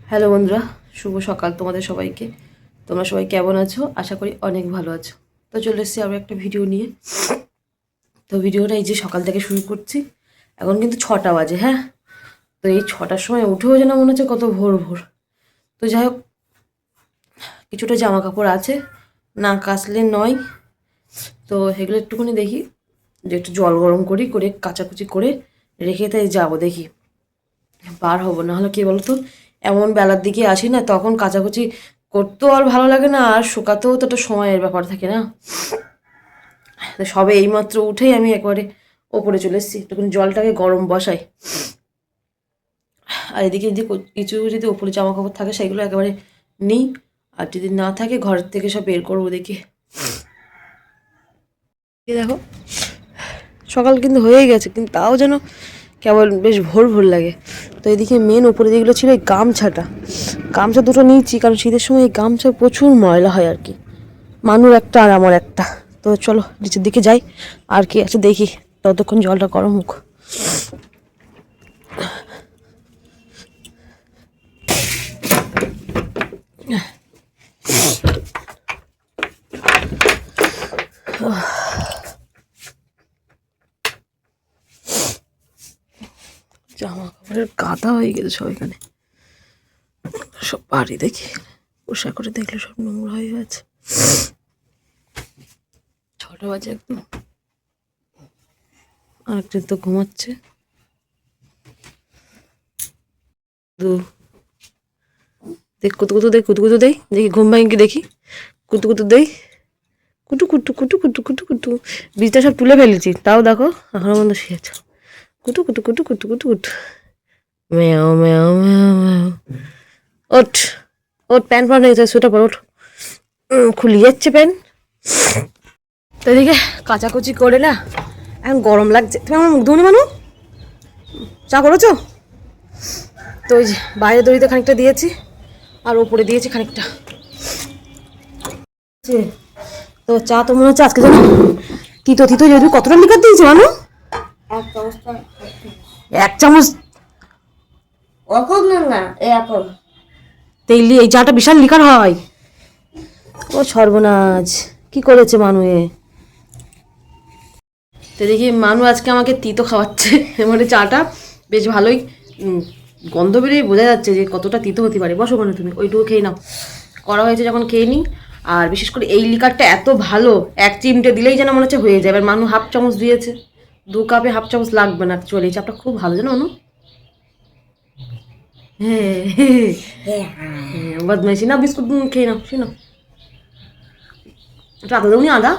Hello বন্ধুরা, শুভ সকাল তোমাদের সবাইকে। তোমরা সবাই কেমন আছো? আশা করি অনেক ভালো আছো। তো চলে এসেছি আবার একটা ভিডিও নিয়ে। তো ভিডিওটা এই যে সকাল থেকে শুরু করছি। এখন কিন্তু 6টা বাজে। হ্যাঁ, তো এই 6টার সময় উঠেও যেন মনে হচ্ছে কত ভোর ভোর। তো যাই হোক, কিছুটা জামা কাপড় আছে, না কাচলে নয়। তো সেগুলো একটুখানি দেখি যে একটু জল গরম করে কাচাকুচি করে রেখে তাই যাবো, দেখি বার হবো। না হলে কি বলতো, এমন বেলার দিকে আসি না, তখন কাচাকুচি করতেও আর ভালো লাগে না, আর শুকাতেও তো একটা সময়ের ব্যাপার থাকে না। তো সবে এইমাত্র উঠেই আমি একবারে ওপরে চলে এসেছি, একটুখানি জলটাকে গরম বসাই। আর এদিকে যদি কিছু যদি ওপরে জামা কাপড় থাকে সেগুলো একেবারে নিই, আর যদি না থাকে ঘরের থেকে সব বের করবো দেখি। দেখো সকাল কিন্তু হয়েই গেছে, কিন্তু তাও যেন কেবল বেশ ভোর ভোর লাগে। তো এদিকে মেন ওপরে যেগুলো ছিল এই গামছা দুটো নিয়েছি, কারণ শীতের সময় এই গামছা প্রচুর ময়লা হয় আর কি। মানুর একটা আর আমার একটা। তো চলো নিচের দিকে যাই, আর কি আছে দেখি, ততক্ষণ জলটা গরম হোক। জামা কাপড়ের কাদা হয়ে গেছে সব এখানে, সব বাড়ি দেখি পোশাক করে দেখলে সব নোংরা হয়ে গেছে। 6টা বাজে একদম। আরেকটা তো ঘুমাচ্ছে। দেখ কুতু দেই, দেখি ঘুম ভাঙি দেখি, কুতু দেই, কুটু কুটু কুটু কুটু কুটু কুটু। বীজটা সব তুলে ফেলেছি, তাও দেখো এখনো বন্ধ শুয়েছে। কুটু কুটু কুটু কুটু কুটু কুটু। ম্যাও ম্যাও ম্যাও ম্যাও। ওঠ ওঠ, প্যান্ট পরা হয়েছে, সোয়েটার পর ওঠ। খুলি যাচ্ছে প্যান্ট। তো এদিকে কাচাকুচি করে না, এখন গরম লাগছে। তুমি আমার মুখ ধুনি মানু, চা করেছো? তো ওই যে বাইরে দড়িতে খানিকটা দিয়েছি, আর ওপরে দিয়েছি খানিকটা। তো চা তো মনে হচ্ছে আজকে যেন তিতো তিতো। যদি কতটা লিকার দিয়েছে মানু? 1 চামচ। তেইলি এই চাটা বিশাল লিকার হয়। ও সর্বনাশ, কি করেছে মানুয়ে। তো দেখি মানু আজকে আমাকে তিতো খাওয়াচ্ছে, মানে চাটা বেশ ভালোই গন্ধ বেরিয়ে বোঝা যাচ্ছে যে কতটা তিতো হতে পারে। বসো মানে তুমি ওইটুকু খেয়ে নাও, করা হয়েছে যখন খেয়ে নিই। আর বিশেষ করে এই লিকারটা এত ভালো, 1 চিমটে দিলেই যেন মনে হচ্ছে হয়ে যাবে। মানু 1/2 চামচ দিয়েছে, 2 কাপে 1/2 চামচ লাগবে না অ্যাকচুয়ালি। এই চাপটা খুব ভালো জানো মানু। হ্যাঁ, বদমাইশি না। বিস্কুট খেয়ে নাও, শুনো। একটু আদা দেবনি? আদা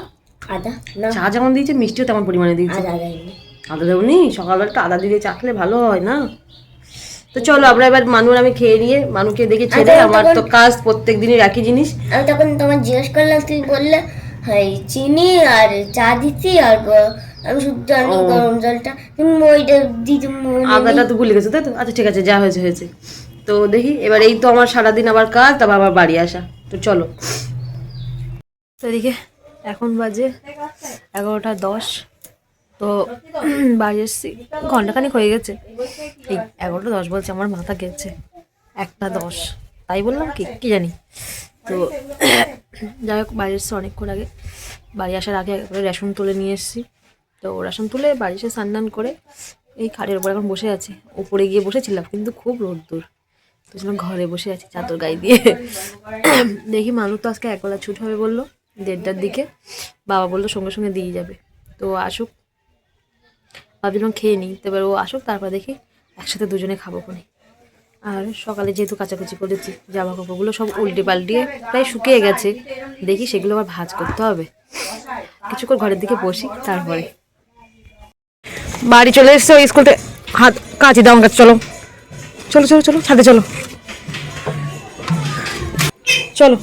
চা যেমন দিয়েছে মিষ্টিও তেমন পরিমাণে দিয়েছে। আদা দেবনি? সকালবেলা একটু আদা দিয়ে চা খেলে ভালো হয় না? তো চলো আমরা এবার মানুর আমি খেয়ে নিয়ে মানুকে দেখে ছেড়ে, আমার তো কাজ প্রত্যেক দিনের একই জিনিস। আমি তখন তোমার জিজ্ঞেস করলাম, তুমি বললে চিনি আর চা দিচ্ছি, আর আমি শুধু জানি গরম জলটা। তুমি ওইটা দিতে আদাটা তো ভুলে গেছো তাই তো? আচ্ছা ঠিক আছে, যা হয়েছে হয়েছে। তো দেখি এবার, এই তো আমার সারাদিন আবার কাজ, তারপর আবার বাড়ি আসা। তো চলো। তো এদিকে এখন বাজে 11টা 10। তো বাড়ি এসছি, ঘন্টাখানিক হয়ে গেছে। এই 11টা 10 বলছে, আমার মাথা গেছে। 1টা 10 তাই বললাম কি কি জানি। তো যাই হোক, বাড়ি এসছি অনেকক্ষণ আগে। বাড়ি আসার আগে একবারে রেশন তুলে নিয়ে এসেছি। তো রেশন তুলে বাড়ি এসে স্নান করে এই খাটের উপর এখন বসে আছি। উপরে গিয়ে বসেছিলাম কিন্তু খুব রোদ্দুর, তো জন্য ঘরে বসে আছি চাদর গায়ে দিয়ে। দেখি মানুষ তো আজকে একবেলা ছুট হবে বললো, 1:30টার দিকে। বাবা বললো সঙ্গে সঙ্গে দিয়ে যাবে। তো আসুক, ভাবছিলাম খেয়ে নিই, তো এবার ও আসুক, তারপর দেখি একসাথে দুজনে খাবো কোনে। আর সকালে যেহেতু কাচাকুচি করেছি, জামা কাপড়গুলো সব উল্টে পাল্টিয়ে প্রায় শুকিয়ে গেছে, দেখি সেগুলো আবার ভাঁজ করতে হবে। কিছুক্ষণ ঘরের দিকে বসি, তারপরে বাড়ি চলে এসছে। ওই স্কুলতে হাত কাঁচি দাও কাছে, চলো চলো চলো চলো, ছাদে চলো চলো।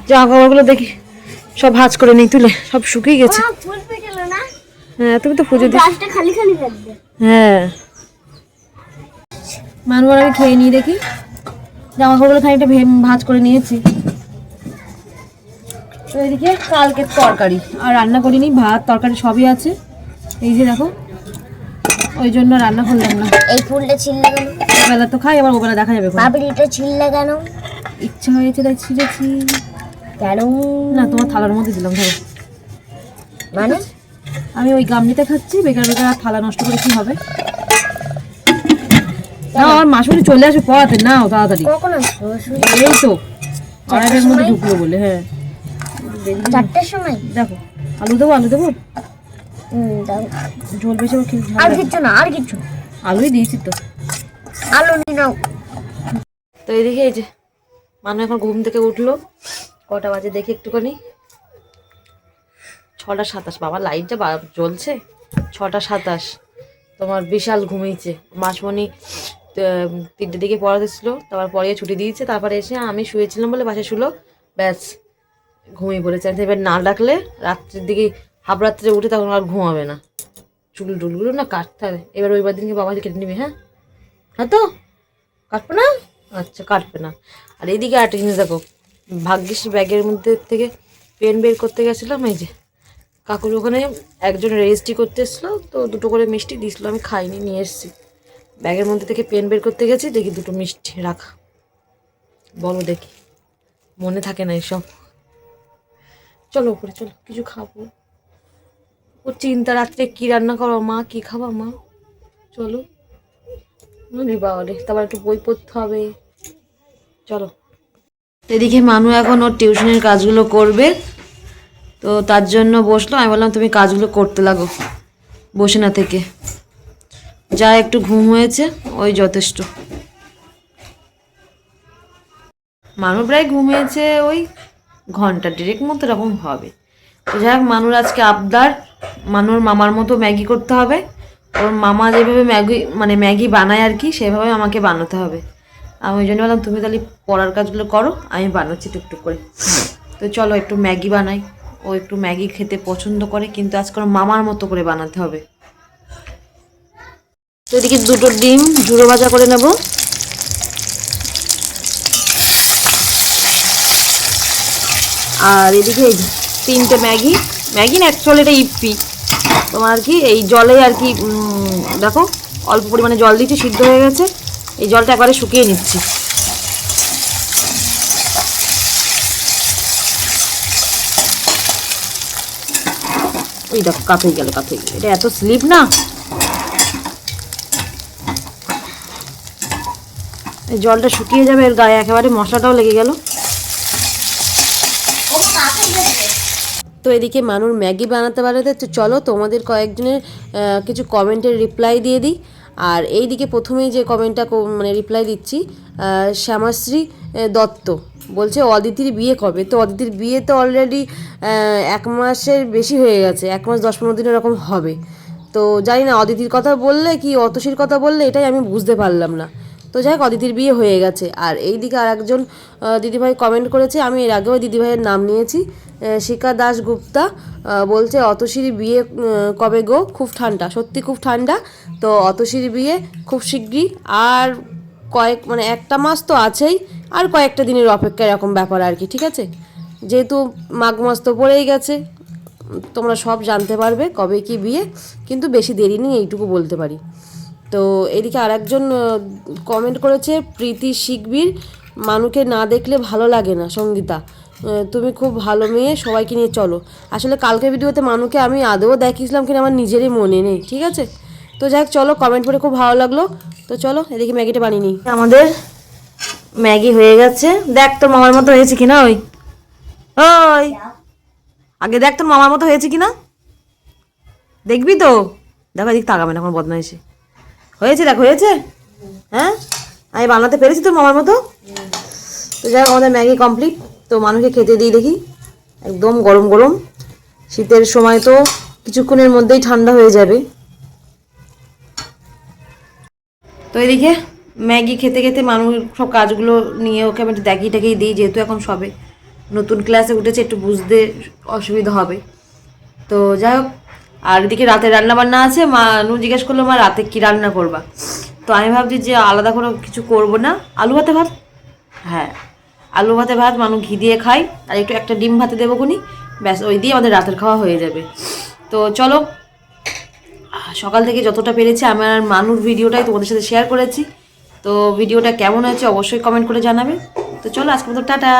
জামা কাপড়গুলো দেখি সব ভাঁজ করে নেই, তুলে সব শুকিয়ে গেছে। হ্যাঁ, তুমি তো পুজো দিস। হ্যাঁ, মানবার আমি খেয়ে নিই দেখি। জামা কাপড়গুলো খানিকটা ভাঁজ করে নিয়েছি। তো এদিকে কালকে তরকারি আর রান্না করিনি, ভাত তরকারি সবই আছে। এই যে দেখো ওই জন্য রান্না করলাম না। এই ফুলটা ছিললে কেন? বেলা তো খাই, আবার ওবেলা দেখা যাবে। পাপড়িটা ছিললে কেন? ইচ্ছা হয়েছে তাই ছিঁড়েছি। কেন? না, তোমার থালার মধ্যে দিলাম, ধরো। মানে আমি ওই গামলিতে খাচ্ছি, বেকার বেকার আর থালা নষ্ট করে কি হবে। না, আমার মাসুরি চলে আসে পড়াতে, নাও তাড়াতাড়ি। কখন আসবো? এই তো আড়াইটার মধ্যে ঢুকলো বলে। হ্যাঁ, 4টার সময়। দেখো, আলু দেবো, আলু দেবো, দাও। ঝোল বেশি আমার খেতে আর কিচ্ছু না, আর কিচ্ছু। আলুই দিয়েছি তো। আলু নিয়ে নাও। তো এইদিকে এই যে মানু এখন ঘুম থেকে উঠলো। কটা বাজে দেখি একটুখানি, 6:27। বাবা লাইটটা জ্বলছে। 6:27। তোমার বিশাল ঘুমিয়েছে। মাসমণি 3টের দিকে পড়াতে ছিল, তারপর পড়িয়ে ছুটি দিয়েছে। তারপরে এসে আমি শুয়েছিলাম বলে পাশে শুলো, ব্যাস ঘুমিয়ে পড়েছে। এবার না ডাকলে রাত্রের দিকে হাফ রাত্রে উঠে তখন আর ঘুমাবে না। চুল টুলগুলো না কাটতে হবে। এবার ওইবার দিনকে বাবা কেটে নিবি। হ্যাঁ, হ্যাঁ তো কাটবে না? আচ্ছা, কাটবে না। আর এইদিকে একটা জিনিস দেখো, ভাগ্যিস ব্যাগের মধ্যে থেকে পেন বের করতে গেছিলাম। এই যে কাকুর ওখানে একজন রেজিস্ট্রি করতে এসেছিলো, তো 2টো করে মিষ্টি দিয়েছিলো, আমি খাইনি, নিয়ে এসেছি। ব্যাগের মধ্যে থেকে পেন বের করতে গেছি, দেখি 2টো মিষ্টি রাখা। বলো দেখি, মনে থাকে না এসব। চলো উপরে চলো, কিছু খাবো। ও চিন্তা, রাত্রে কী রান্না করো মা, কী খাবা মা? চলো বাবারে, তারপর একটু বই পড়তে হবে। চলো। এদিকে মানু এখন ওর টিউশনের কাজগুলো করবে, তো তার জন্য বসলো। আমি বললাম তুমি কাজগুলো করতে লাগো, বসে না থেকে। যা একটু ঘুম হয়েছে ওই যথেষ্ট। মানু প্রায় ঘুমিয়েছে ওই ঘন্টা 1.5 মতো এরকম হবে। তো যাই হোক, মানুর আজকে আবদার, মানুর মামার মতো ম্যাগি করতে হবে। ওর মামা যেভাবে ম্যাগি বানায় আর কি, সেভাবে আমাকে বানাতে হবে। আমি ওই জন্য বললাম তুমি তাহলে পড়ার কাজগুলো করো, আমি বানাচ্ছি টুকটুক করে। তো চলো একটু ম্যাগি বানাই। ও একটু ম্যাগি খেতে পছন্দ করে, কিন্তু আজকে ওর মামার মতো করে বানাতে হবে। তো এদিকে 2টো ডিম ঝুড়ো ভাজা করে নেব। আর এদিকে এই 3টে ম্যাগি না, অ্যাকচুয়ালি এটা ইপি। তোমার আর কি এই জলে আর কি, দেখো অল্প পরিমাণে জল দিচ্ছি, সিদ্ধ হয়ে গেছে। এই জলটা একবারে শুকিয়ে নিচ্ছি। ওই দেখো কাঁথে গেল। এটা এত স্লিপ না, এই জলটা শুকিয়ে যাবে, এর গায়ে একেবারে মশলাটাও লেগে গেল। তো এদিকে মানুর ম্যাগি বানাতে তো চলো তোমাদের কয়েকজনের কিছু কমেন্টের রিপ্লাই দিয়ে দিই। আর এইদিকে প্রথমেই যে কমেন্টটা রিপ্লাই দিচ্ছি, শ্যামাশ্রী দত্ত বলছে অদিতির বিয়ে কবে? তো অদিতির বিয়ে তো অলরেডি 1 মাসের বেশি হয়ে গেছে, 1 মাস 10-15 দিন এরকম হবে। তো জানি না অদিতির কথা বললে কি অতসীর কথা বললে, এটাই আমি বুঝতে পারলাম না। তো যাই হোক, অদিতির বিয়ে হয়ে গেছে। আর এইদিকে আর একজন দিদিভাই কমেন্ট করেছে, আমি এর আগেও দিদিভাইয়ের নাম নিয়েছি, শিখা দাশগুপ্তা, বলছে অতসীর বিয়ে কবে গো? খুব ঠান্ডা, সত্যি খুব ঠান্ডা। তো অতসীর বিয়ে খুব শিগগিরই, আর একটা মাস তো আছেই, আর কয়েকটা দিনের অপেক্ষা, এরকম ব্যাপার আর কি। ঠিক আছে, যেহেতু মাঘ মাস তো পড়েই গেছে, তোমরা সব জানতে পারবে কবে কি বিয়ে, কিন্তু বেশি দেরি নেই এইটুকু বলতে পারি। তো এদিকে আর একজন কমেন্ট করেছে, প্রীতি শিকবীর, মানুকে না দেখলে ভালো লাগে না সঙ্গীতা, তুমি খুব ভালো মেয়ে, সবাইকে নিয়ে চলো। আসলে কালকে ভিডিওতে মানুকে আমি আদৌ দেখিয়েছিলাম কিনা আমার নিজেরই মনে নেই। ঠিক আছে, তো যাই হোক চলো, কমেন্ট করে খুব ভালো লাগলো। তো চলো এদিকে ম্যাগিটা বানিয়ে নিই। আমাদের ম্যাগি হয়ে গেছে। দেখ তোর মামার মতো হয়েছে কিনা। ওই আগে দেখ তোর মামার মতো হয়েছে কিনা, দেখবি তো। দেখো এদিক তাকাবে না, আমার বদমাইশি হয়েছে। দেখ হয়েছে, হ্যাঁ আমি বানাতে পেরেছি তোর মামার মতো। তো যাই হোক, আমাদের ম্যাগি কমপ্লিট। তো মানুষকে খেতে দিই দেখি, একদম গরম গরম। শীতের সময় তো কিছুক্ষণের মধ্যেই ঠান্ডা হয়ে যাবে। তো এদিকে ম্যাগি খেতে খেতে মানুষ সব কাজগুলো নিয়ে ওকে আমি একটু দেখিয়ে দিই, যেহেতু এখন সবে নতুন ক্লাসে উঠেছে, একটু বুঝতে অসুবিধা হবে। তো যাই হোক, আর এদিকে রাতে রান্না বান্না আছে। মানু জিজ্ঞেস করলো মা রাতে কি রান্না করবা? তো আমি ভাবছি যে আলাদা কোনো কিছু করব না, আলু ভাতে ভাত। হ্যাঁ, আলু ভাতে ভাত মানু ঘি দিয়ে খাই, আর একটু একটা ডিম ভাতে দেবো খুনি, ব্যাস ওই দিয়ে আমাদের রাতের খাওয়া হয়ে যাবে। তো চলো সকাল থেকে যতটা পেরেছি আমার মানুর ভিডিওটাই তোমাদের সাথে শেয়ার করেছি। তো ভিডিওটা কেমন হয়েছে অবশ্যই কমেন্ট করে জানাবে। তো চলো আজকে মতো টাটা।